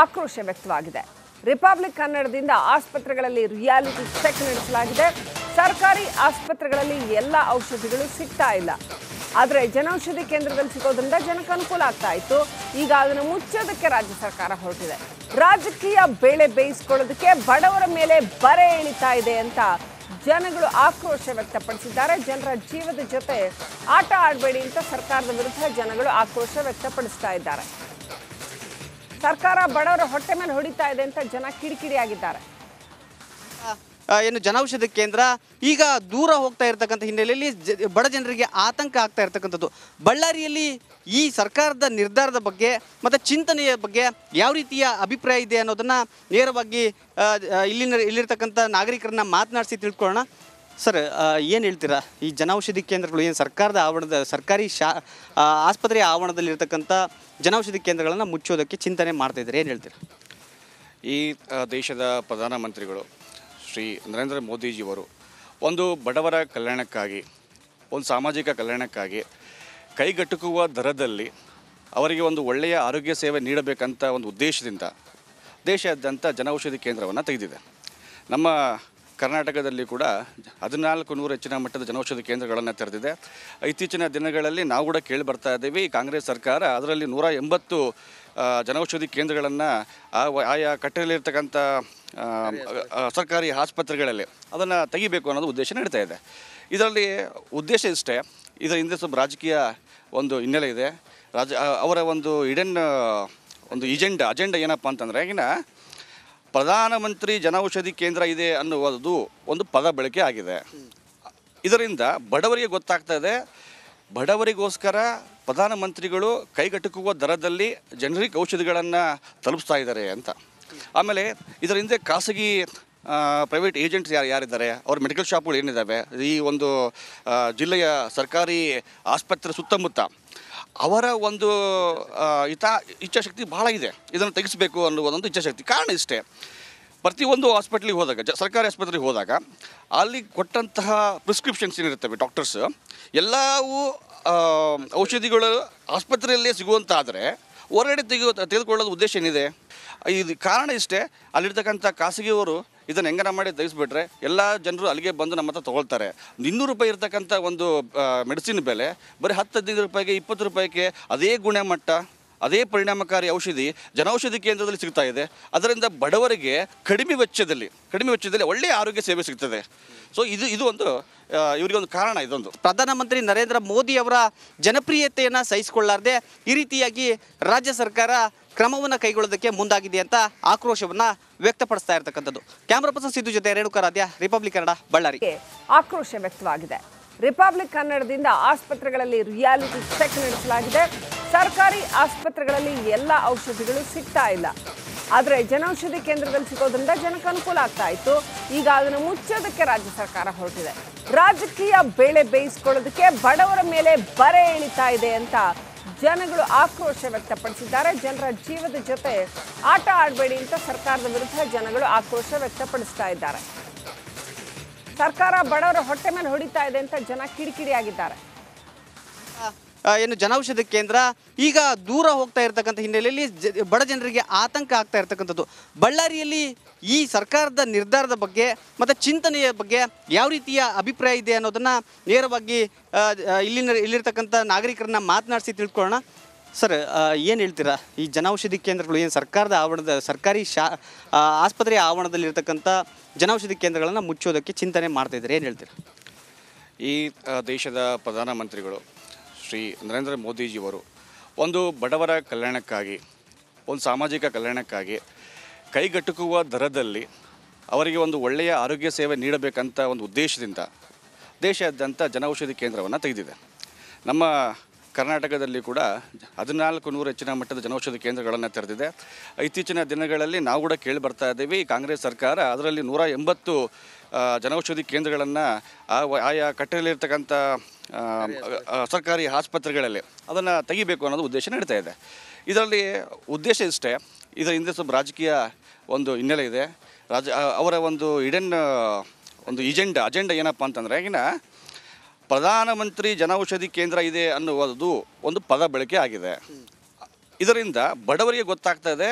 ಆಕ್ರೋಶ ವ್ಯಕ್ತವಾಗಿದೆ. ರಿಪಬ್ಲಿಕ್ ಕನ್ನಡದಿಂದ ಆಸ್ಪತ್ರೆಗಳಲ್ಲಿ ರಿಯಾಲಿಟಿ ಚೆಕ್ ನಡೆಸಲಾಗಿದೆ. ಸರ್ಕಾರಿ ಆಸ್ಪತ್ರೆಗಳಲ್ಲಿ ಎಲ್ಲ ಔಷಧಿಗಳು ಸಿಗ್ತಾ ಇಲ್ಲ. ಆದರೆ ಜನೌಷಧಿ ಕೇಂದ್ರದಲ್ಲಿ ಸಿಗೋದ್ರಿಂದ ಜನಕ್ಕೆ ಅನುಕೂಲ ಆಗ್ತಾ ಇತ್ತು. ಈಗ ಅದನ್ನು ಮುಚ್ಚೋದಕ್ಕೆ ರಾಜ್ಯ ಸರ್ಕಾರ ಹೊರಟಿದೆ. ರಾಜಕೀಯ ಬೇಳೆ ಬೇಯಿಸ್ಕೊಳ್ಳೋದಕ್ಕೆ ಬಡವರ ಮೇಲೆ ಬರೆ ಎಳಿತಾ ಇದೆ ಅಂತ ಜನಗಳು ಆಕ್ರೋಶ ವ್ಯಕ್ತಪಡಿಸಿದ್ದಾರೆ. ಜನರ ಜೀವದ ಜೊತೆ ಆಟ ಆಡಬೇಡಿ ಅಂತ ಸರ್ಕಾರದ ವಿರುದ್ಧ ಜನಗಳು ಆಕ್ರೋಶ ವ್ಯಕ್ತಪಡಿಸ್ತಾ ಇದ್ದಾರೆ. ಸರ್ಕಾರ ಬಡವರ ಹೊಟ್ಟೆ ಮೇಲೆ ಹೊಡಿತಾ ಇದೆ ಅಂತ ಜನ ಕಿಡಿಕಿಡಿಯಾಗಿದ್ದಾರೆ. ಏನು ಜನೌಷಧಿ ಕೇಂದ್ರ ಈಗ ದೂರ ಹೋಗ್ತಾ ಇರತಕ್ಕಂಥ ಹಿನ್ನೆಲೆಯಲ್ಲಿ ಬಡ ಜನರಿಗೆ ಆತಂಕ ಆಗ್ತಾ ಇರತಕ್ಕಂಥದ್ದು. ಬಳ್ಳಾರಿಯಲ್ಲಿ ಈ ಸರ್ಕಾರದ ನಿರ್ಧಾರದ ಬಗ್ಗೆ ಮತ್ತು ಚಿಂತನೆಯ ಬಗ್ಗೆ ಯಾವ ರೀತಿಯ ಅಭಿಪ್ರಾಯ ಇದೆ ಅನ್ನೋದನ್ನು ನೇರವಾಗಿ ಇಲ್ಲಿರ್ತಕ್ಕಂಥ ನಾಗರಿಕರನ್ನ ಮಾತನಾಡಿಸಿ ತಿಳ್ಕೊಳ್ಳೋಣ. ಸರ್, ಏನು ಹೇಳ್ತೀರಾ? ಈ ಜನೌಷಧಿ ಕೇಂದ್ರಗಳು ಏನು ಸರ್ಕಾರದ ಆವರಣದ ಸರ್ಕಾರಿ ಆಸ್ಪತ್ರೆಯ ಆವರಣದಲ್ಲಿರ್ತಕ್ಕಂಥ ಜನೌಷಧಿ ಕೇಂದ್ರಗಳನ್ನು ಮುಚ್ಚೋದಕ್ಕೆ ಚಿಂತನೆ ಮಾಡ್ತಾ ಇದ್ದಾರೆ, ಏನು ಹೇಳ್ತೀರಾ? ಈ ದೇಶದ ಪ್ರಧಾನಮಂತ್ರಿಗಳು ಶ್ರೀ ನರೇಂದ್ರ ಮೋದಿಜಿಯವರು ಒಂದು ಬಡವರ ಕಲ್ಯಾಣಕ್ಕಾಗಿ, ಒಂದು ಸಾಮಾಜಿಕ ಕಲ್ಯಾಣಕ್ಕಾಗಿ ಕೈಗೆಟುಕುವ ದರದಲ್ಲಿ ಅವರಿಗೆ ಒಂದು ಒಳ್ಳೆಯ ಆರೋಗ್ಯ ಸೇವೆ ನೀಡಬೇಕಂತ ಒಂದು ಉದ್ದೇಶದಿಂದ ದೇಶಾದ್ಯಂತ ಜನೌಷಧಿ ಕೇಂದ್ರವನ್ನು ತೆಗೆದಿದೆ. ನಮ್ಮ ಕರ್ನಾಟಕದಲ್ಲಿ ಕೂಡ 1400 ಹೆಚ್ಚಿನ ಮಟ್ಟದ ಜನೌಷಧಿ ಕೇಂದ್ರಗಳನ್ನು ತೆರೆದಿದೆ. ಇತ್ತೀಚಿನ ದಿನಗಳಲ್ಲಿ ನಾವು ಕೂಡ ಕೇಳಿ ಬರ್ತಾ ಇದ್ದೀವಿ, ಕಾಂಗ್ರೆಸ್ ಸರ್ಕಾರ ಅದರಲ್ಲಿ 180 ಜನೌಷಧಿ ಕೇಂದ್ರಗಳನ್ನು ಆಯಾ ಕಟ್ಟಡದಲ್ಲಿರ್ತಕ್ಕಂಥ ಸರ್ಕಾರಿ ಆಸ್ಪತ್ರೆಗಳಲ್ಲಿ ಅದನ್ನು ತೆಗಿಬೇಕು ಅನ್ನೋದು ಉದ್ದೇಶ ನಡೀತಾ ಇದೆ. ಇದರಲ್ಲಿ ಉದ್ದೇಶ ಇಷ್ಟೇ, ಇದರ ಹಿಂದೆ ಸ್ವಲ್ಪ ರಾಜಕೀಯ ಒಂದು ಹಿನ್ನೆಲೆ ಇದೆ. ಅವರ ಒಂದು ಅಜೆಂಡಾ ಏನಪ್ಪ ಅಂತಂದರೆ, ಈಗಿನ ಪ್ರಧಾನಮಂತ್ರಿ ಜನೌಷಧಿ ಕೇಂದ್ರ ಇದೆ ಅನ್ನುವುದು ಒಂದು ಪದ ಬಳಕೆ ಆಗಿದೆ. ಇದರಿಂದ ಬಡವರಿಗೆ ಗೊತ್ತಾಗ್ತಾ ಇದೆ, ಬಡವರಿಗೋಸ್ಕರ ಪ್ರಧಾನಮಂತ್ರಿಗಳು ಕೈಗೆಟುಕುವ ದರದಲ್ಲಿ ಜನರಿಗೆ ಔಷಧಿಗಳನ್ನು ತಲುಪಿಸ್ತಾ ಇದ್ದಾರೆ ಅಂತ. ಆಮೇಲೆ ಇದರ ಹಿಂದೆ ಖಾಸಗಿ ಪ್ರೈವೇಟ್ ಏಜೆಂಟ್ಸ್ ಯಾರಿದ್ದಾರೆ, ಅವ್ರ ಮೆಡಿಕಲ್ ಶಾಪ್ಗಳು ಏನಿದ್ದಾವೆ ಈ ಒಂದು ಜಿಲ್ಲೆಯ ಸರ್ಕಾರಿ ಆಸ್ಪತ್ರೆ ಸುತ್ತಮುತ್ತ, ಅವರ ಒಂದು ಇಚ್ಛಾಶಕ್ತಿ ಭಾಳ ಇದೆ. ಇದನ್ನು ತೆಗೆಸಬೇಕು ಅನ್ನುವುದೊಂದು ಇಚ್ಛಾಶಕ್ತಿ. ಕಾರಣ ಇಷ್ಟೇ, ಪ್ರತಿಯೊಂದು ಹಾಸ್ಪಿಟ್ಲಿಗೆ ಹೋದಾಗ, ಸರ್ಕಾರಿ ಆಸ್ಪತ್ರೆಗೆ ಹೋದಾಗ ಅಲ್ಲಿ ಕೊಟ್ಟಂತಹ ಪ್ರಿಸ್ಕ್ರಿಪ್ಷನ್ಸ್ ಏನಿರ್ತವೆ ಡಾಕ್ಟರ್ಸ್, ಎಲ್ಲವೂ ಔಷಧಿಗಳು ಆಸ್ಪತ್ರೆಯಲ್ಲೇ ಸಿಗುವಂತಾದರೆ ಹೊರಗಡೆ ತೆಗೆದುಕೊಳ್ಳೋದು ಉದ್ದೇಶ ಏನಿದೆ? ಇದು ಕಾರಣ ಇಷ್ಟೇ, ಅಲ್ಲಿರ್ತಕ್ಕಂಥ ಖಾಸಗಿಯವರು ಇದನ್ನು ಹೆಂಗನ ಮಾಡಿ ತೆಗೆಸ್ಬಿಟ್ರೆ ಎಲ್ಲ ಜನರು ಅಲ್ಲಿಗೆ ಬಂದು ನಮ್ಮ ಹತ್ರ ತೊಗೊಳ್ತಾರೆ. 200 ರೂಪಾಯಿ ಇರ್ತಕ್ಕಂಥ ಒಂದು ಮೆಡಿಸಿನ್ ಬೆಲೆ ಬರೀ 10-15 ರೂಪಾಯಿಗೆ 20 ರೂಪಾಯಿಗೆ ಅದೇ ಗುಣಮಟ್ಟ, ಅದೇ ಪರಿಣಾಮಕಾರಿ ಔಷಧಿ ಜನೌಷಧಿ ಕೇಂದ್ರದಲ್ಲಿ ಸಿಗ್ತಾ ಇದೆ. ಅದರಿಂದ ಬಡವರಿಗೆ ಕಡಿಮೆ ವೆಚ್ಚದಲ್ಲಿ ಒಳ್ಳೆಯ ಆರೋಗ್ಯ ಸೇವೆ ಸಿಗ್ತದೆ. ಸೊ ಇದು ಒಂದು ಇವರಿಗೆ ಒಂದು ಕಾರಣ. ಇದೊಂದು ಪ್ರಧಾನಮಂತ್ರಿ ನರೇಂದ್ರ ಮೋದಿ ಅವರ ಜನಪ್ರಿಯತೆಯನ್ನು ಸಹಿಸಿಕೊಳ್ಳಾರದೆ ಈ ರೀತಿಯಾಗಿ ರಾಜ್ಯ ಸರ್ಕಾರ ಕ್ರಮವನ್ನು ಕೈಗೊಳ್ಳೋದಕ್ಕೆ ಮುಂದಾಗಿದೆ ಅಂತ ಆಕ್ರೋಶವನ್ನು ವ್ಯಕ್ತಪಡಿಸ್ತಾ ಇರತಕ್ಕಂಥದ್ದು. ಕ್ಯಾಮ್ರಾ ಪರ್ಸನ್ ಸಿದ್ದು ಜೊತೆ ರೇಣುಕರಾಧ್ಯ, ರಿಪಬ್ಲಿಕ್ ಕನ್ನಡ, ಬಳ್ಳಾರಿ. ಆಕ್ರೋಶ ವ್ಯಕ್ತವಾಗಿದೆ. ರಿಪಬ್ಲಿಕ್ ಕನ್ನಡದಿಂದ ಆಸ್ಪತ್ರೆಗಳಲ್ಲಿ ರಿಯಾಲಿಟಿ ಚೆಕ್ ನಡೆಸಲಾಗಿದೆ. ಸರ್ಕಾರಿ ಆಸ್ಪತ್ರೆಗಳಲ್ಲಿ ಎಲ್ಲ ಔಷಧಿಗಳು ಸಿಗ್ತಾ ಇಲ್ಲ. ಆದರೆ ಜನೌಷಧಿ ಕೇಂದ್ರದಲ್ಲಿ ಸಿಗೋದ್ರಿಂದ ಜನಕ್ಕೆ ಅನುಕೂಲ ಆಗ್ತಾ ಇತ್ತು. ಈಗ ಅದನ್ನು ಮುಚ್ಚೋದಕ್ಕೆ ರಾಜ್ಯ ಸರ್ಕಾರ ಹೊರಟಿದೆ. ರಾಜಕೀಯ ಬೇಳೆ ಬೇಯಿಸ್ಕೊಳ್ಳೋದಕ್ಕೆ ಬಡವರ ಮೇಲೆ ಬರೆ ಎಳಿತಾ ಇದೆ ಅಂತ ಜನಗಳು ಆಕ್ರೋಶ ವ್ಯಕ್ತಪಡಿಸಿದ್ದಾರೆ. ಜನರ ಜೀವದ ಜೊತೆ ಆಟ ಆಡಬೇಡಿ ಅಂತ ಸರ್ಕಾರದ ವಿರುದ್ಧ ಜನಗಳು ಆಕ್ರೋಶ ವ್ಯಕ್ತಪಡಿಸ್ತಾ ಇದ್ದಾರೆ. ಸರ್ಕಾರ ಬಡವರ ಹೊಟ್ಟೆ ಮೇಲೆ ಹೊಡಿತಾ ಇದೆ ಅಂತ ಜನ ಕಿಡಿಕಿಡಿಯಾಗಿದ್ದಾರೆ. ಏನು ಜನೌಷಧಿ ಕೇಂದ್ರ ಈಗ ದೂರ ಹೋಗ್ತಾ ಇರತಕ್ಕಂಥ ಹಿನ್ನೆಲೆಯಲ್ಲಿ ಬಡ ಜನರಿಗೆ ಆತಂಕ ಆಗ್ತಾ ಇರತಕ್ಕಂಥದ್ದು. ಬಳ್ಳಾರಿಯಲ್ಲಿ ಈ ಸರ್ಕಾರದ ನಿರ್ಧಾರದ ಬಗ್ಗೆ ಮತ್ತು ಚಿಂತನೆಯ ಬಗ್ಗೆ ಯಾವ ರೀತಿಯ ಅಭಿಪ್ರಾಯ ಇದೆ ಅನ್ನೋದನ್ನು ನೇರವಾಗಿ ಇಲ್ಲಿರ್ತಕ್ಕಂಥ ನಾಗರಿಕರನ್ನ ಮಾತನಾಡಿಸಿ ತಿಳ್ಕೊಳ್ಳೋಣ. ಸರ್, ಏನು ಹೇಳ್ತೀರಾ? ಈ ಜನೌಷಧಿ ಕೇಂದ್ರಗಳು ಏನು ಸರ್ಕಾರದ ಆವರಣದ ಸರ್ಕಾರಿ ಆಸ್ಪತ್ರೆಯ ಆವರಣದಲ್ಲಿರ್ತಕ್ಕಂಥ ಜನೌಷಧಿ ಕೇಂದ್ರಗಳನ್ನು ಮುಚ್ಚೋದಕ್ಕೆ ಚಿಂತನೆ ಮಾಡ್ತಾ ಇದ್ದಾರೆ, ಏನು ಹೇಳ್ತೀರಾ? ಈ ದೇಶದ ಪ್ರಧಾನಮಂತ್ರಿಗಳು ಶ್ರೀ ನರೇಂದ್ರ ಮೋದಿಜಿಯವರು ಒಂದು ಬಡವರ ಕಲ್ಯಾಣಕ್ಕಾಗಿ, ಒಂದು ಸಾಮಾಜಿಕ ಕಲ್ಯಾಣಕ್ಕಾಗಿ ಕೈಗೆಟುಕುವ ದರದಲ್ಲಿ ಅವರಿಗೆ ಒಂದು ಒಳ್ಳೆಯ ಆರೋಗ್ಯ ಸೇವೆ ನೀಡಬೇಕಂತ ಒಂದು ಉದ್ದೇಶದಿಂದ ದೇಶಾದ್ಯಂತ ಜನೌಷಧಿ ಕೇಂದ್ರವನ್ನು ತೆಗೆದಿದೆ. ನಮ್ಮ ಕರ್ನಾಟಕದಲ್ಲಿ ಕೂಡ 1400 ಹೆಚ್ಚಿನ ಮಟ್ಟದ ಜನೌಷಧಿ ಕೇಂದ್ರಗಳನ್ನು ತೆರೆದಿದೆ. ಇತ್ತೀಚಿನ ದಿನಗಳಲ್ಲಿ ನಾವು ಕೂಡ ಕೇಳಿ ಬರ್ತಾ ಇದ್ದೀವಿ, ಕಾಂಗ್ರೆಸ್ ಸರ್ಕಾರ ಅದರಲ್ಲಿ 180 ಜನೌಷಧಿ ಕೇಂದ್ರಗಳನ್ನು ಆಯಾ ಕಟ್ಟಡದಲ್ಲಿರ್ತಕ್ಕಂಥ ಸರ್ಕಾರಿ ಆಸ್ಪತ್ರೆಗಳಲ್ಲಿ ಅದನ್ನು ತೆಗಿಬೇಕು ಅನ್ನೋದು ಉದ್ದೇಶ ನಡೀತಾ ಇದೆ. ಇದರಲ್ಲಿ ಉದ್ದೇಶ ಇಷ್ಟೇ, ಇದರ ಹಿಂದೆ ಸ್ವಲ್ಪ ರಾಜಕೀಯ ಒಂದು ಹಿನ್ನೆಲೆ ಇದೆ. ಅವರ ಒಂದು ಅಜೆಂಡಾ ಏನಪ್ಪ ಅಂತಂದರೆ, ಈಗಿನ ಪ್ರಧಾನಮಂತ್ರಿ ಜನೌಷಧಿ ಕೇಂದ್ರ ಇದೆ ಅನ್ನುವುದು ಒಂದು ಪದ ಬಳಕೆ ಆಗಿದೆ. ಇದರಿಂದ ಬಡವರಿಗೆ ಗೊತ್ತಾಗ್ತಾ ಇದೆ,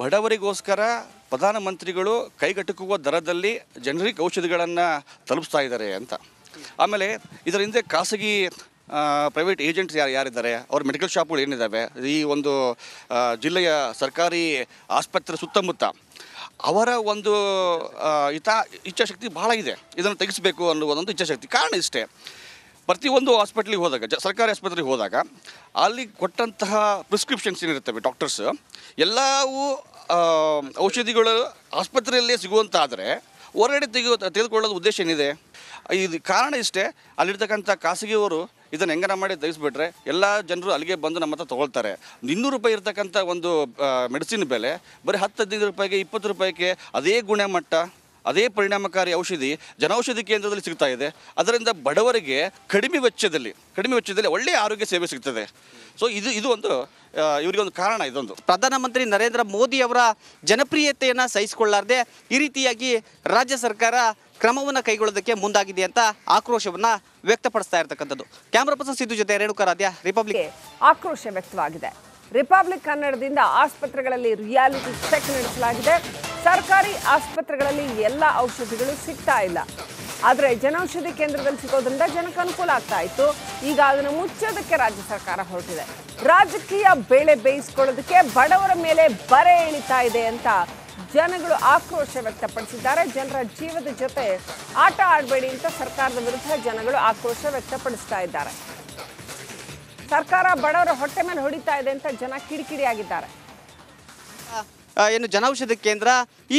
ಬಡವರಿಗೋಸ್ಕರ ಪ್ರಧಾನಮಂತ್ರಿಗಳು ಕೈಗೆಟುಕುವ ದರದಲ್ಲಿ ಜನರಿಗೆ ಔಷಧಿಗಳನ್ನು ತಲುಪಿಸ್ತಾ ಇದ್ದಾರೆ ಅಂತ. ಆಮೇಲೆ ಇದರ ಹಿಂದೆ ಖಾಸಗಿ ಪ್ರೈವೇಟ್ ಏಜೆಂಟ್ಸ್ ಯಾರಿದ್ದಾರೆ, ಅವ್ರ ಮೆಡಿಕಲ್ ಶಾಪ್ಗಳು ಏನಿದ್ದಾವೆ, ಈ ಒಂದು ಜಿಲ್ಲೆಯ ಸರ್ಕಾರಿ ಆಸ್ಪತ್ರೆ ಸುತ್ತಮುತ್ತ ಅವರ ಒಂದು ಇಚ್ಛಾಶಕ್ತಿ ಭಾಳ ಇದೆ. ಇದನ್ನು ತೆಗೆಸಬೇಕು ಅನ್ನುವುದೊಂದು ಇಚ್ಛಾಶಕ್ತಿ. ಕಾರಣ ಇಷ್ಟೇ, ಪ್ರತಿಯೊಂದು ಹಾಸ್ಪಿಟ್ಲಿಗೆ ಹೋದಾಗ, ಸರ್ಕಾರಿ ಆಸ್ಪತ್ರೆಗೆ ಹೋದಾಗ ಅಲ್ಲಿ ಕೊಟ್ಟಂತಹ ಪ್ರಿಸ್ಕ್ರಿಪ್ಷನ್ಸ್ ಏನಿರ್ತವೆ ಡಾಕ್ಟರ್ಸ್ ಎಲ್ಲವೂ ಔಷಧಿಗಳು ಆಸ್ಪತ್ರೆಯಲ್ಲೇ ಸಿಗುವಂತಾದರೆ ಹೊರಗಡೆ ತೆಗೆದುಕೊಳ್ಳೋದು ಉದ್ದೇಶ ಏನಿದೆ? ಇದು ಕಾರಣ ಇಷ್ಟೇ, ಅಲ್ಲಿರ್ತಕ್ಕಂಥ ಖಾಸಗಿಯವರು ಇದನ್ನು ಹೆಂಗನ ಮಾಡಿ ತೆಗೆಸ್ಬಿಟ್ರೆ ಎಲ್ಲ ಜನರು ಅಲ್ಲಿಗೆ ಬಂದು ನಮ್ಮ ಹತ್ರ ತೊಗೊಳ್ತಾರೆ. 200 ರೂಪಾಯಿ ಇರ್ತಕ್ಕಂಥ ಒಂದು ಮೆಡಿಸಿನ್ ಬೆಲೆ ಬರೀ 10-15 ರೂಪಾಯಿಗೆ 20 ರೂಪಾಯಿಗೆ ಅದೇ ಗುಣಮಟ್ಟ ಅದೇ ಪರಿಣಾಮಕಾರಿ ಔಷಧಿ ಜನೌಷಧಿ ಕೇಂದ್ರದಲ್ಲಿ ಸಿಗ್ತಾ ಇದೆ. ಅದರಿಂದ ಬಡವರಿಗೆ ಕಡಿಮೆ ವೆಚ್ಚದಲ್ಲಿ ಒಳ್ಳೆಯ ಆರೋಗ್ಯ ಸೇವೆ ಸಿಗ್ತದೆ. ಸೊ ಇದು ಒಂದು ಇವರಿಗೆ ಒಂದು ಕಾರಣ. ಇದೊಂದು ಪ್ರಧಾನಮಂತ್ರಿ ನರೇಂದ್ರ ಮೋದಿ ಅವರ ಜನಪ್ರಿಯತೆಯನ್ನು ಸಹಿಸಿಕೊಳ್ಳಾರದೆ ಈ ರೀತಿಯಾಗಿ ರಾಜ್ಯ ಸರ್ಕಾರ ಕ್ರಮವನ್ನು ಕೈಗೊಳ್ಳೋದಕ್ಕೆ ಮುಂದಾಗಿದೆ ಅಂತ ಆಕ್ರೋಶವನ್ನು ವ್ಯಕ್ತಪಡಿಸ್ತಾ ಇರ್ತಕ್ಕಂಥದ್ದು. ಕ್ಯಾಮ್ರಾ ಪರ್ಸನ್ ಸಿದ್ದು ಜೊತೆ ರೇಣುಕಾರಾಧ್ಯ, ರಿಪಬ್ಲಿಕ್. ಆಕ್ರೋಶ ವ್ಯಕ್ತವಾಗಿದೆ. ರಿಪಬ್ಲಿಕ್ ಕನ್ನಡದಿಂದ ಆಸ್ಪತ್ರೆಗಳಲ್ಲಿ ರಿಯಾಲಿಟಿ ಚೆಕ್ ನಡೆಸಲಾಗಿದೆ. ಸರ್ಕಾರಿ ಆಸ್ಪತ್ರೆಗಳಲ್ಲಿ ಎಲ್ಲ ಔಷಧಿಗಳು ಸಿಗ್ತಾ ಇಲ್ಲ. ಆದರೆ ಜನೌಷಧಿ ಕೇಂದ್ರದಲ್ಲಿ ಸಿಗೋದ್ರಿಂದ ಜನಕ್ಕೆ ಅನುಕೂಲ ಆಗ್ತಾ ಇತ್ತು. ಈಗ ಅದನ್ನು ಮುಚ್ಚೋದಕ್ಕೆ ರಾಜ್ಯ ಸರ್ಕಾರ ಹೊರಟಿದೆ. ರಾಜಕೀಯ ಬೇಳೆ ಬೇಯಿಸ್ಕೊಳ್ಳೋದಕ್ಕೆ ಬಡವರ ಮೇಲೆ ಬರೆ ಎಳಿತಾ ಇದೆ ಅಂತ ಜನಗಳು ಆಕ್ರೋಶ ವ್ಯಕ್ತಪಡಿಸಿದ್ದಾರೆ. ಜನರ ಜೀವದ ಜೊತೆ ಆಟ ಆಡಬೇಡಿ ಅಂತ ಸರ್ಕಾರದ ವಿರುದ್ಧ ಜನಗಳು ಆಕ್ರೋಶ ವ್ಯಕ್ತಪಡಿಸ್ತಾ ಇದ್ದಾರೆ. ಸರ್ಕಾರ ಬಡವರ ಹೊಟ್ಟೆ ಮೇಲೆ ಹೊಡಿತಾ ಇದೆ ಅಂತ ಜನ ಕಿಡಿಕಿಡಿಯಾಗಿದ್ದಾರೆ. ಏನು ಜನೌಷಧಿ ಕೇಂದ್ರ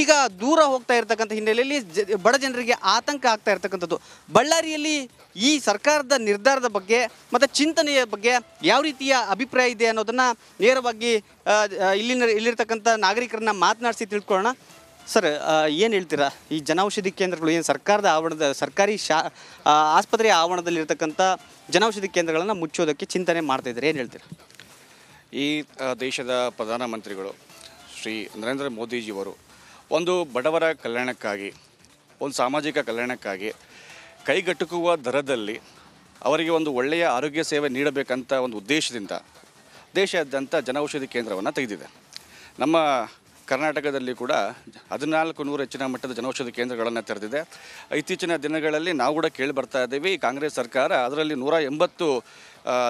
ಈಗ ದೂರ ಹೋಗ್ತಾ ಇರತಕ್ಕಂಥ ಹಿನ್ನೆಲೆಯಲ್ಲಿ ಬಡ ಜನರಿಗೆ ಆತಂಕ ಆಗ್ತಾ ಇರತಕ್ಕಂಥದ್ದು. ಬಳ್ಳಾರಿಯಲ್ಲಿ ಈ ಸರ್ಕಾರದ ನಿರ್ಧಾರದ ಬಗ್ಗೆ ಮತ್ತು ಚಿಂತನೆಯ ಬಗ್ಗೆ ಯಾವ ರೀತಿಯ ಅಭಿಪ್ರಾಯ ಇದೆ ಅನ್ನೋದನ್ನು ನೇರವಾಗಿ ಇಲ್ಲಿರ್ತಕ್ಕಂಥ ನಾಗರಿಕರನ್ನ ಮಾತನಾಡಿಸಿ ತಿಳ್ಕೊಳ್ಳೋಣ. ಸರ್, ಏನು ಹೇಳ್ತೀರಾ? ಈ ಜನೌಷಧಿ ಕೇಂದ್ರಗಳು ಏನು ಸರ್ಕಾರದ ಸರ್ಕಾರಿ ಆಸ್ಪತ್ರೆಯ ಆವರಣದಲ್ಲಿರ್ತಕ್ಕಂಥ ಜನೌಷಧಿ ಕೇಂದ್ರಗಳನ್ನು ಮುಚ್ಚೋದಕ್ಕೆ ಚಿಂತನೆ ಮಾಡ್ತಾ ಇದ್ದಾರೆ, ಏನು ಹೇಳ್ತೀರಾ? ಈ ದೇಶದ ಪ್ರಧಾನಮಂತ್ರಿಗಳು ಶ್ರೀ ನರೇಂದ್ರ ಮೋದಿಜಿಯವರು ಒಂದು ಬಡವರ ಕಲ್ಯಾಣಕ್ಕಾಗಿ, ಒಂದು ಸಾಮಾಜಿಕ ಕಲ್ಯಾಣಕ್ಕಾಗಿ ಕೈಗೆಟುಕುವ ದರದಲ್ಲಿ ಅವರಿಗೆ ಒಂದು ಒಳ್ಳೆಯ ಆರೋಗ್ಯ ಸೇವೆ ನೀಡಬೇಕಂತ ಒಂದು ಉದ್ದೇಶದಿಂದ ದೇಶಾದ್ಯಂತ ಜನೌಷಧಿ ಕೇಂದ್ರವನ್ನು ತೆಗೆದಿದೆ. ನಮ್ಮ ಕರ್ನಾಟಕದಲ್ಲಿ ಕೂಡ 1400 ಹೆಚ್ಚಿನ ಮಟ್ಟದ ಜನೌಷಧಿ ಕೇಂದ್ರಗಳನ್ನು ತೆರೆದಿದೆ. ಇತ್ತೀಚಿನ ದಿನಗಳಲ್ಲಿ ನಾವು ಕೂಡ ಕೇಳಿ ಬರ್ತಾ ಇದ್ದೀವಿ, ಕಾಂಗ್ರೆಸ್ ಸರ್ಕಾರ ಅದರಲ್ಲಿ 180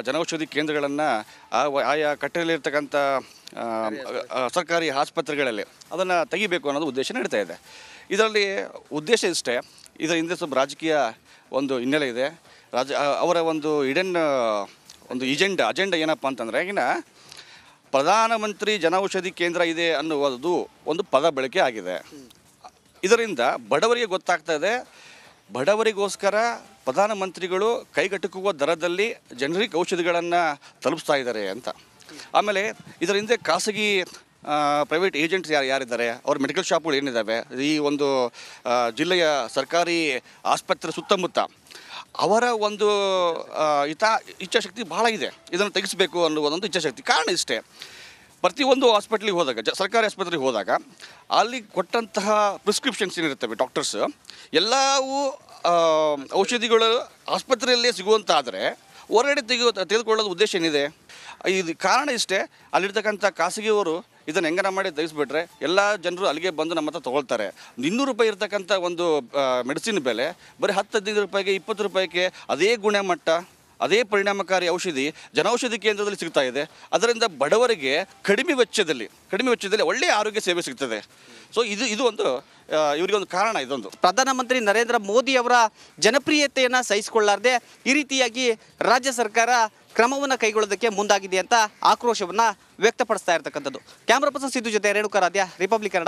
ಜನೌಷಧಿ ಕೇಂದ್ರಗಳನ್ನು ಆಯಾ ಕಟ್ಟಡದಲ್ಲಿರ್ತಕ್ಕಂಥ ಸರ್ಕಾರಿ ಆಸ್ಪತ್ರೆಗಳಲ್ಲಿ ಅದನ್ನು ತೆಗಿಬೇಕು ಅನ್ನೋದು ಉದ್ದೇಶ ನಡೀತಾ ಇದೆ. ಇದರಲ್ಲಿ ಉದ್ದೇಶ ಇಷ್ಟೇ, ಇದರ ಹಿಂದೆ ಸ್ವಲ್ಪ ರಾಜಕೀಯ ಒಂದು ಹಿನ್ನೆಲೆ ಇದೆ. ಅವರ ಒಂದು ಒಂದು ಅಜೆಂಡ ಏನಪ್ಪ ಅಂತಂದರೆ, ಈಗಿನ ಪ್ರಧಾನಮಂತ್ರಿ ಜನೌಷಧಿ ಕೇಂದ್ರ ಇದೆ ಅನ್ನುವುದು ಒಂದು ಪದ ಬಳಕೆ ಆಗಿದೆ. ಇದರಿಂದ ಬಡವರಿಗೆ ಗೊತ್ತಾಗ್ತಾ ಇದೆ, ಬಡವರಿಗೋಸ್ಕರ ಪ್ರಧಾನಮಂತ್ರಿಗಳು ಕೈಗೆಟುಕುವ ದರದಲ್ಲಿ ಜನರಿಗೆ ಔಷಧಿಗಳನ್ನು ತಲುಪಿಸ್ತಾ ಇದ್ದಾರೆ ಅಂತ. ಆಮೇಲೆ ಇದರ ಹಿಂದೆ ಖಾಸಗಿ ಪ್ರೈವೇಟ್ ಏಜೆಂಟ್ಸ್ ಯಾರಿದ್ದಾರೆ, ಅವ್ರ ಮೆಡಿಕಲ್ ಶಾಪ್ಗಳು ಏನಿದ್ದಾವೆ, ಈ ಒಂದು ಜಿಲ್ಲೆಯ ಸರ್ಕಾರಿ ಆಸ್ಪತ್ರೆ ಸುತ್ತಮುತ್ತ ಅವರ ಒಂದು ಇಚ್ಛಾಶಕ್ತಿ ಭಾಳ ಇದೆ. ಇದನ್ನು ತೆಗೆಸಬೇಕು ಅನ್ನುವುದೊಂದು ಇಚ್ಛಾಶಕ್ತಿ. ಕಾರಣ ಇಷ್ಟೇ, ಪ್ರತಿಯೊಂದು ಹಾಸ್ಪಿಟ್ಲಿಗೆ ಹೋದಾಗ, ಸರ್ಕಾರಿ ಆಸ್ಪತ್ರೆಗೆ ಹೋದಾಗ ಅಲ್ಲಿ ಕೊಟ್ಟಂತಹ ಪ್ರಿಸ್ಕ್ರಿಪ್ಷನ್ಸ್ ಏನಿರ್ತವೆ ಡಾಕ್ಟರ್ಸ್ ಎಲ್ಲವೂ ಔಷಧಿಗಳು ಆಸ್ಪತ್ರೆಯಲ್ಲೇ ಸಿಗುವಂತಾದರೆ ಹೊರಗಡೆ ತೆಗೆದುಕೊಳ್ಳೋದು ಉದ್ದೇಶ ಏನಿದೆ? ಇದು ಕಾರಣ ಇಷ್ಟೇ, ಅಲ್ಲಿರ್ತಕ್ಕಂಥ ಖಾಸಗಿಯವರು ಇದನ್ನು ಹೆಂಗನ ಮಾಡಿ ತೆಗೆಸ್ಬಿಟ್ರೆ ಎಲ್ಲ ಜನರು ಅಲ್ಲಿಗೆ ಬಂದು ನಮ್ಮ ಹತ್ರ ತೊಗೊಳ್ತಾರೆ. 200 ರೂಪಾಯಿ ಇರ್ತಕ್ಕಂಥ ಒಂದು ಮೆಡಿಸಿನ್ ಬೆಲೆ ಬರೀ 10-15 ರೂಪಾಯಿಗೆ 20 ರೂಪಾಯಿಗೆ ಅದೇ ಗುಣಮಟ್ಟ ಅದೇ ಪರಿಣಾಮಕಾರಿ ಔಷಧಿ ಜನೌಷಧಿ ಕೇಂದ್ರದಲ್ಲಿ ಸಿಗ್ತಾ ಇದೆ. ಅದರಿಂದ ಬಡವರಿಗೆ ಕಡಿಮೆ ವೆಚ್ಚದಲ್ಲಿ ಒಳ್ಳೆಯ ಆರೋಗ್ಯ ಸೇವೆ ಸಿಗ್ತದೆ. ಸೊ ಇದು ಒಂದು ಇವರಿಗೆ ಒಂದು ಕಾರಣ. ಇದೊಂದು ಪ್ರಧಾನಮಂತ್ರಿ ನರೇಂದ್ರ ಮೋದಿ ಅವರ ಜನಪ್ರಿಯತೆಯನ್ನು ಸಹಿಸಿಕೊಳ್ಳಾರದೆ ಈ ರೀತಿಯಾಗಿ ರಾಜ್ಯ ಸರ್ಕಾರ ಕ್ರಮವನ್ನು ಕೈಗೊಳ್ಳೋದಕ್ಕೆ ಮುಂದಾಗಿದೆ ಅಂತ ಆಕ್ರೋಶವನ್ನು ವ್ಯಕ್ತಪಡಿಸ್ತಾ ಇರ್ತಕ್ಕಂಥದ್ದು. ಕ್ಯಾಮ್ರಾ ಪರ್ಸನ್ ಸಿದ್ದು ಜೊತೆ ರೇಣುಕಾರಾಧ್ಯ, ರಿಪಬ್ಲಿಕ್ ಕನ್ನಡ.